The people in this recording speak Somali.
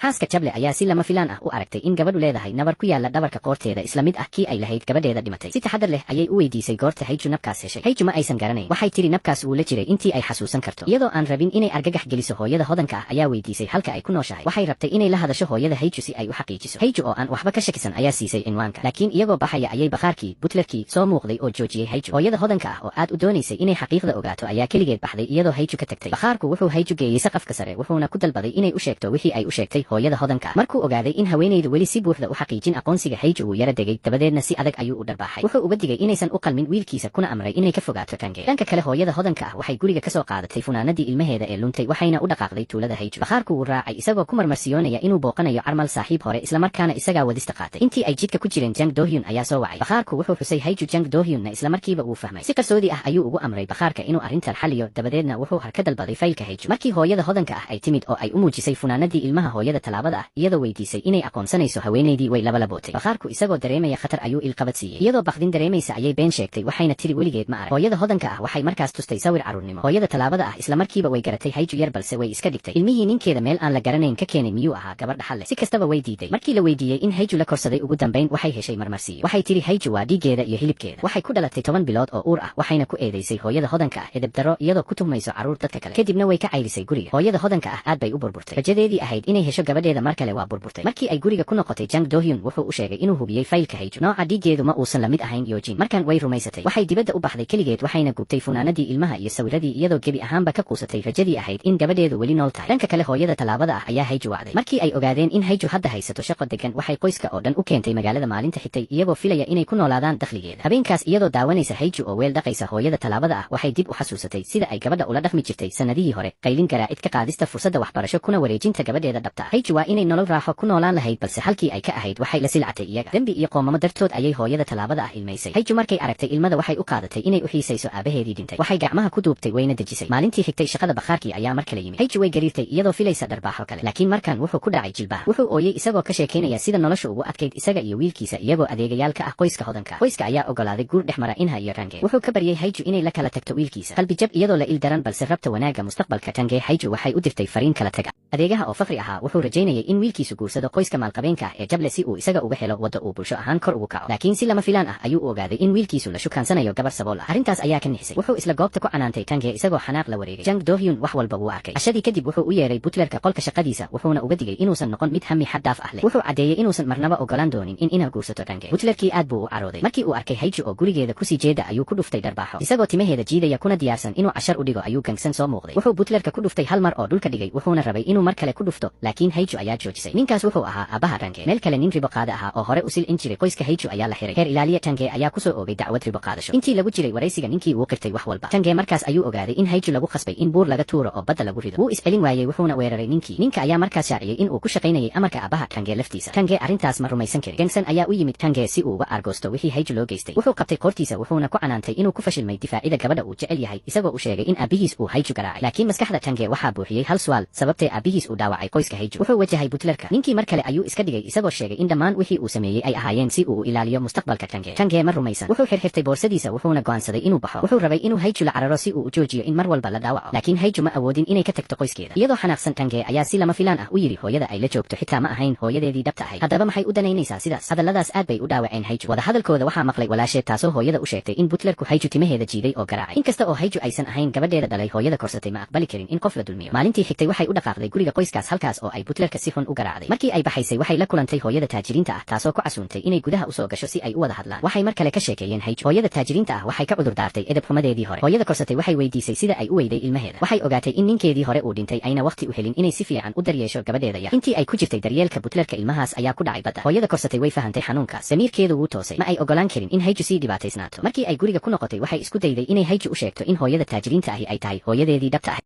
xaaska Jable ayaa si lama filaan ah u aragtay in gabadhu leedahay nabar ku yaala dhabarka qoorteeda isla mid ah kii ay lahayd gabadheeda dhimatay. Si taxadar leh ayay u weydiisay goorta Hayju nabkaas heshay. Hayju ma aysan garanayn. Waxay tiri nabkaas uu la jiray intii ay xasuusan karto. Iyadoo aan rabin inay argagax geliso hooyada hodanka ah ayaa weydiisay halka ay ku nooshahay. Waxay rabtay inay la hadasho hooyada Hayju si ay u xaqiijiso. Hayju oo aan waxba ka shakisan ayaa siisay cinwaanka. Laakiin iyagoo baxaya ayay bakhaarkii butlerkii soo muuqday oo joojiyay Hayju. Hooyada hodanka ah oo aad u doonaysay inay xaqiiqda ogaato ayaa keligeed baxday iyadoo Hayju ka tagtay. Bakhaarku wuxuu Hayju geeyay saqafka sare wuxuuna ku dalbaday inay u sheegto wixii ay u sheegtay hooyada hodanka ah. Markuu ogaaday in haweeneydu weli si buuxda u xaqiijin aqoonsiga Hayju uu yara degay dabadeedna si adag ayuu u dharbaaxay. Wuxuu uga digay inaysan u qalmin wiilkiisa kuna amray inay ka fogaato Tange. Dhanka kale hooyada hodanka ah waxay guriga ka soo qaadatay funaanadii ilmaheeda ee luntay waxayna u dhaqaaqday tuulada Hayju. Bakhaarku wuu raacay isagoo ku marmarsiyoonaya inuu booqanayo Carmal saaxiib hore isla markaana isagaa wadista qaatay. Intii ay jidka ku jireen Jang Dohyun ayaa soo wacay. Bakhaarku wuxuu xusay Hayju Jang Dohyunna isla markiiba uu fahmay. Si qarsoodi ah ayuu ugu amray bakhaarka inuu arrintan xalliyo dabadeedna wuxuu harka dalbaday faylka Hayju. Markii hooyada hodanka ah ay timid oo ay u muujisay funaanadii ilmaha hooyada talaabada ah iyadoo weydiisay inay aqoonsanayso haweeneydii way laba labootay. Bakhaarku isagoo dareemaya khatar ayuu ilqabad siiyey. Iyadoo baqdin dareemaysa ayay been sheegtay waxayna tiri weligeed ma arag. Hooyada hodanka ah waxay markaas tustay sawir caruurnimo. Hooyada talaabada ah isla markiiba way garatay Hayju yar balse way iska dhigtay. Ilmihii ninkeeda meel aan la garanayn ka keenay miyuu ahaa gabadh dhaxal leh. Si kastaba way diiday. Markii la weydiiyey in Hayju la korsaday ugu dambeyn waxay heshay marmarsiyo. Waxay tiri Hayju waa dhiigeeda iyo hilibkeeda. Waxay ku dhalatay 10 bilood oo uur ah waxayna ku eedeysay hooyada hodanka ah edeb daro iyadoo ku tuhmayso caruur dadka kale. Kadibna way ka caylisay guriga. Hooyada hodanka ah aad bay u burburtay. Rajadeedii ahayd inay hesho gabadheeda mar kale waa burburtay. Markii ay guriga ku noqotay Jang Dohyun wuxuu u sheegay inuu hubiyey faylka Hayju. Nooca dhiigeedu ma uusan la mid ahayn Yojin. Markan way rumaysatay. Waxay dibadda u baxday keligeed waxayna gubtay funaanadii ilmaha iyo sawiradii iyadoo gebi ahaanba ka quusatay rajadii ahayd in gabadheedu weli nool tahay. Dhanka kale hooyada talaabada ah ayaa Hayju wacday. Markii ay ogaadeen in Hayju hadda haysato shaqo degan waxay qoyska oo dhan u keentay magaalada maalinta xigtay iyagoo filaya inay ku noolaadaan dakhligeeda. Habeenkaas iyadoo daawanaysa Hayju oo weel dhaqaysa hooyada talaabada ah waxay dib u xasuusatay sida ay gabadha ula dhaqmi jirtay sanadihii hore qaylin garaa'id ka qaadista fursadda waxbarasho kuna wareejinta gabadheeda dhabta. Hayju waa inay nolol raaxo ku noolaan lahayd balse halkii ay ka ahayd waxay la silcatay iyaga. Dambi iyo qoomamo dartood ayay hooyada talaabada ah ilmaysay. Hayju markay aragtay ilmada waxay u qaadatay inay u xiisayso aabaheedii dhintay. Waxay gacmaha ku duubtay wayna dejisay. Maalintii xigtay shaqada bakhaarkii ayaa mar kale yimid. Hayju way gariirtay iyadoo filaysa dharbaaxo kale. Laakiin markan wuxuu ku dhacay jilbaha. Wuxuu ooyay isagoo ka sheekeynaya sida noloshu ugu adkayd isaga iyo wiilkiisa iyagoo adeegayaal ka ah qoyska hodanka. Qoyska ayaa ogolaaday guur dhexmara Inha iyo Range. Wuxuu ka baryay Hayju inay la kala tagto wiilkiisa. Qalbi jab iyadoo la ildaran balse rabta wanaaga mustaqbalka Tange. Hayju waxay u dirtay fariin kala taga. Adeegaha oo faqri ahaa wuxuu rajaynayay in wiilkiisu guursado qoyska maalqabeenka ah ee Jable si uu isaga uga helo wada uu bulsho ahaan kor ugu kaco. Laakiin si lama filaan ah ayuu ogaaday in wiilkiisu la shukaansanayo gabar sabool ah. Arrintaas ayaa ka nixisay. Wuxuu isla goobta ku canaantay Tange isagoo xanaaq la wareegay. Jang Dohyun wax walba wuu arkay. Ashadii kadib wuxuu u yeeray butlerka qolka shaqadiisa wuxuuna uga digay inuusan noqon mid hami xad daaf ah leh. Wuxuu cadeeyay inuusan marnaba ogolaan doonin in Inha guursato Tange. Butlerkii aad buu u carooday. Markii uu arkay Hayju oo gurigeeda ku sii jeeda ayuu ku dhuftay dharbaaxo. Isagoo timaheeda jiidaya kuna diyaarsan inuu cashar u dhigo ayuu gangsan soo muuqday. Wuxuu butlerka ku dhuftay hal mar oo dhulka dhigay wuxuuna rabay inuu mar kale ku dhufto laakiin Hayju ayaa joojisay. Ninkaas wuxuu ahaa aabaha Tange. Meel kale nin ribo qaada ahaa oo hore u silcin jiray qoyska Hayju ayaa la xiray. Heer ilaaliye Tange ayaa ku soo oogay dacwad ribo qaadasho. Intii lagu jiray waraysiga ninkii wuu qirtay wax walba. Tange markaas ayuu ogaaday in Hayju lagu khasbay in buur laga tuuro oo badda lagu rido. Wuu iscelin waayay wuxuuna weeraray ninkii. Ninka ayaa markaas shaaciyay in uu ku shaqaynayay amarka aabaha Tange laftiisa. Tange arrintaas ma rumaysan karin. Gangsan ayaa u yimid Tange si uu uga argoosto wixii Hayju loo geystay. Wuxuu qabtay qoortiisa wuxuuna ku canaantay inuu ku fashilmay difaacida gabadha uu jecel yahay isagoo u sheegay in aabihiis uu Hayju garaacay. Laakiin maskaxda Tange waxaa buuxiyay hal su'aal sababtee aabihiis uu dhaawacay qoyska Hayju. Wuxuu wajahay butlerka. Ninkii mar kale ayuu iska dhigay isagoo sheegay in dhammaan wixii uu sameeyay ay ahaayeen si uu u ilaaliyo mustaqbalka Tange. Tange ma rumaysan. Wuxuu xirxirtay boorsadiisa wuxuuna go'aansaday inuu baxo. Wuxuu rabay inuu Hayju la cararo si uu u joojiyo in mar walba la dhaawaco. Laakiin Hayju ma awoodin inay ka tagto qoyskeeda. Iyadoo xanaaqsan Tange ayaa si lama filaan ah u yiri hooyada ay la joogto xitaa ma ahayn hooyadeedii dhabta ahayd. Haddaba maxay u danaynaysaa sidaas? Hadalladaas aad bay u dhaawaceen Hayju. Wada hadalkooda waxaa maqlay walaasheed taasoo hooyada u sheegtay in butlerku Hayju timaheeda jiiday oo garaacay. Inkasta oo Hayju aysan ahayn gabadheeda dhalay hooyada korsatay ma aqbali karin in qof la dulmiyo. Maalintii xigtay waxay u dhaqaaqday guriga qoyskaas halkaas oo ay butlerka si xun u garaacday. Markii ay baxaysay waxay la kulantay hooyada taajiriinta ah taasoo ku casuuntay inay gudaha u soo gasho si ay u wada hadlaan. Waxay mar kale ka sheekeeyeen Hayju. Hooyada taajiriinta ah waxay ka cudur daartay edeb xumadeedii hore. Hooyada korsatay waxay weydiisay sida ay u weyday ilmaheeda. Waxay ogaatay in ninkeedii hore uu dhintay ayna waqti u helin inay si fiican u daryeesho gabadheeda yar. Intii ay ku jirtay daryeelka butlerka ilmahaas ayaa ku dhacay badda. Hooyada korsatay way fahantay xanuunka. Samiirkeedu wuu toosay. Ma ay ogolaan karin in Hayju sii dhibaataysnaato. Markii ay guriga ku noqotay waxay isku dayday inay Hayju u sheegto in hooyada taajiriinta ahi ay tahay hooyadeedii dhabta ah.